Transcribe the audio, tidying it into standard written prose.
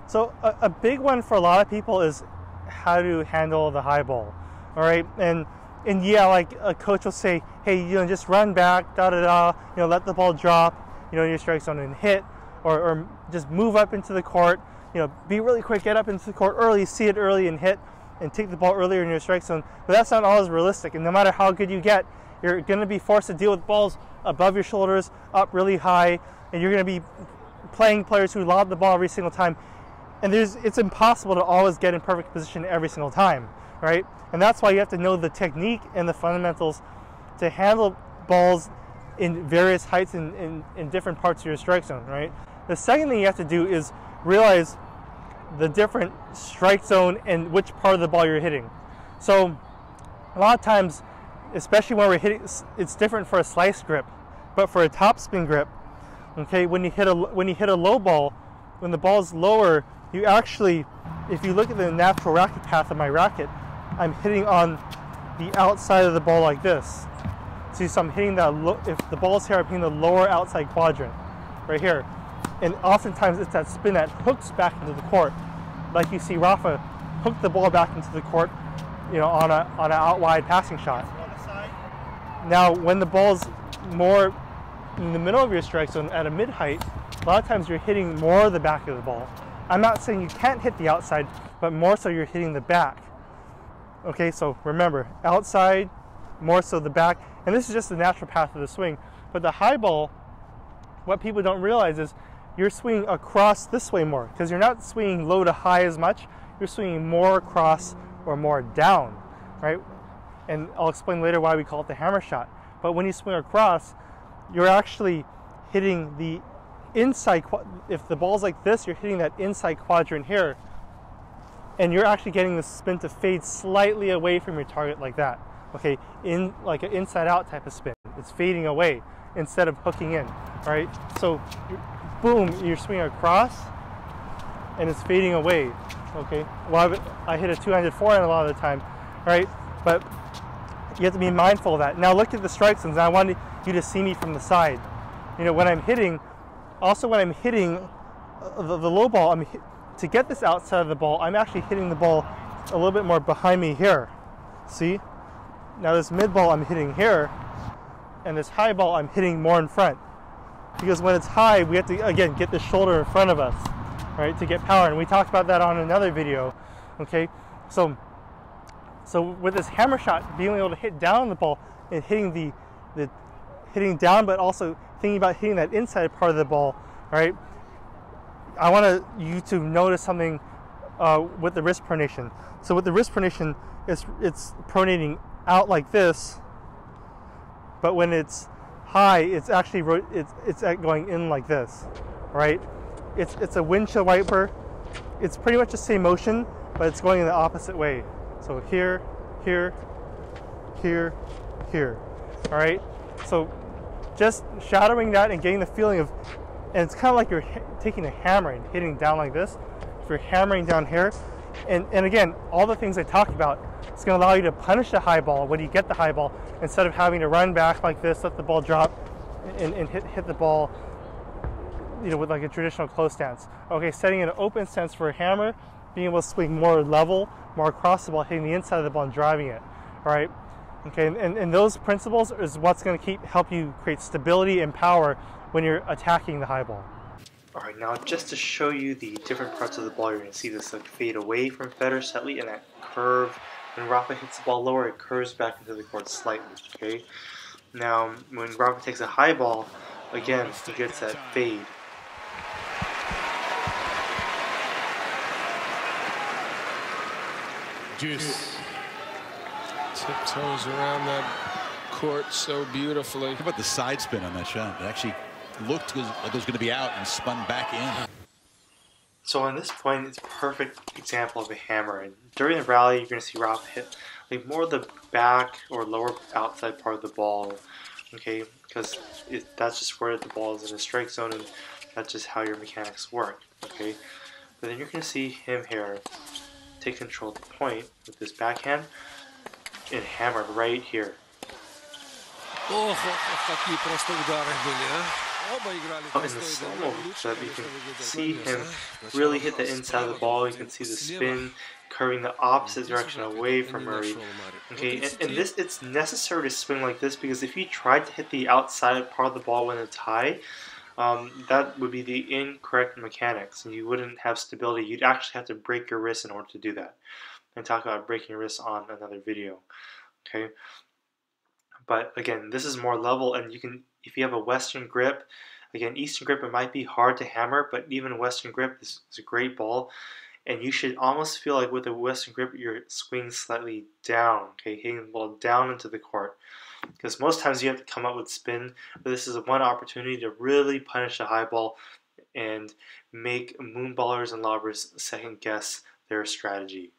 So a big one for a lot of people is how to handle the high ball. All right, and yeah, like a coach will say, hey, just run back, let the ball drop, in your strike zone and hit, or just move up into the court, be really quick, get up into the court early, see it early and hit, and take the ball earlier in your strike zone. But that's not always realistic, and no matter how good you get, you're going to be forced to deal with balls above your shoulders, up really high, and you're going to be playing players who lob the ball every single time. And it's impossible to always get in perfect position every single time, right? And that's why you have to know the technique and the fundamentals to handle balls in various heights in different parts of your strike zone, right? The second thing you have to do is realize the different strike zone and which part of the ball you're hitting. So a lot of times, especially when we're hitting, it's different for a slice grip, but for a topspin grip, okay, when you hit a low ball, when the ball is lower, you actually, if you look at the natural racket path of my racket, I'm hitting on the outside of the ball like this. See, so I'm hitting that, if the ball's here, I'm hitting the lower outside quadrant, right here. And oftentimes it's that spin that hooks back into the court. Like you see Rafa hook the ball back into the court, on an out wide passing shot. Now, when the ball's more in the middle of your strike zone at a mid height, a lot of times you're hitting more of the back of the ball. I'm not saying you can't hit the outside, but more so you're hitting the back. Okay, so remember, outside, more so the back, and this is just the natural path of the swing. But the high ball, what people don't realize is you're swinging across this way more, because you're not swinging low to high as much, you're swinging more across or more down, right? And I'll explain later why we call it the hammer shot. But when you swing across, you're actually hitting the inside, if the ball's like this, you're hitting that inside quadrant here, and you're actually getting the spin to fade slightly away from your target like that. Okay, in like an inside out type of spin. It's fading away instead of hooking in, right? So boom, you're swinging across and it's fading away. Okay, well, I hit a two-handed forehand a lot of the time, right? But you have to be mindful of that. Now look at the strike zones. I want you to see me from the side. When I'm hitting, also when I'm hitting the low ball, to get this outside of the ball, I'm actually hitting the ball a little bit more behind me here. See? Now this mid ball I'm hitting here, and this high ball I'm hitting more in front. Because when it's high, we have to, again, get the shoulder in front of us, right, to get power. And we talked about that on another video, okay? So with this hammer shot, being able to hit down on the ball and hitting hitting down, but also thinking about hitting that inside part of the ball, right? I want you to notice something with the wrist pronation. So with the wrist pronation, it's pronating out like this, but when it's high, it's actually it's going in like this, right? It's a windshield wiper. It's pretty much the same motion, but it's going in the opposite way. So here, here, here, here. All right. So just shadowing that and getting the feeling of, and it's kind of like you're taking a hammer and hitting down like this. If you're hammering down here, and again, all the things I talked about, it's going to allow you to punish the high ball when you get the high ball, instead of having to run back like this, let the ball drop, and hit the ball, with like a traditional close stance. Okay, setting an open stance for a hammer, being able to swing more level, more across the ball, hitting the inside of the ball and driving it. All right. Okay, and those principles is what's going to help you create stability and power when you're attacking the high ball. Alright, now just to show you the different parts of the ball, you're going to see this like fade away from Federer-Settli, and that curve. When Rafa hits the ball lower, it curves back into the court slightly. Okay. Now, when Rafa takes a high ball, again, he gets that fade. Juice tiptoes around that court so beautifully. How about the side spin on that shot? It actually looked like it was going to be out and spun back in. So on this point, it's a perfect example of a hammer. And during the rally, you're going to see Rafa hit like more of the back or lower outside part of the ball. Okay, because that's just where the ball is in the strike zone, and that's just how your mechanics work. Okay, but then you're going to see him here take control of the point with this backhand and hammer right here. Ох, какие просто удары были, а? in the slow-mo clip, you can see him really hit the inside of the ball. You can see the spin curving the opposite direction away from Murray. Okay, and this, it's necessary to swing like this, because if you tried to hit the outside part of the ball when it's high, that would be the incorrect mechanics, and you wouldn't have stability. You'd actually have to break your wrist in order to do that. And talk about breaking your wrist on another video. Okay, but again, this is more level, and you can, if you have a Western grip, again, Eastern grip, it might be hard to hammer, but even Western grip, this is a great ball. And you should almost feel like with a Western grip, you're swinging slightly down, okay, hitting the ball down into the court. Because most times you have to come up with spin, but this is one opportunity to really punish a high ball and make moonballers and lobbers second guess their strategy.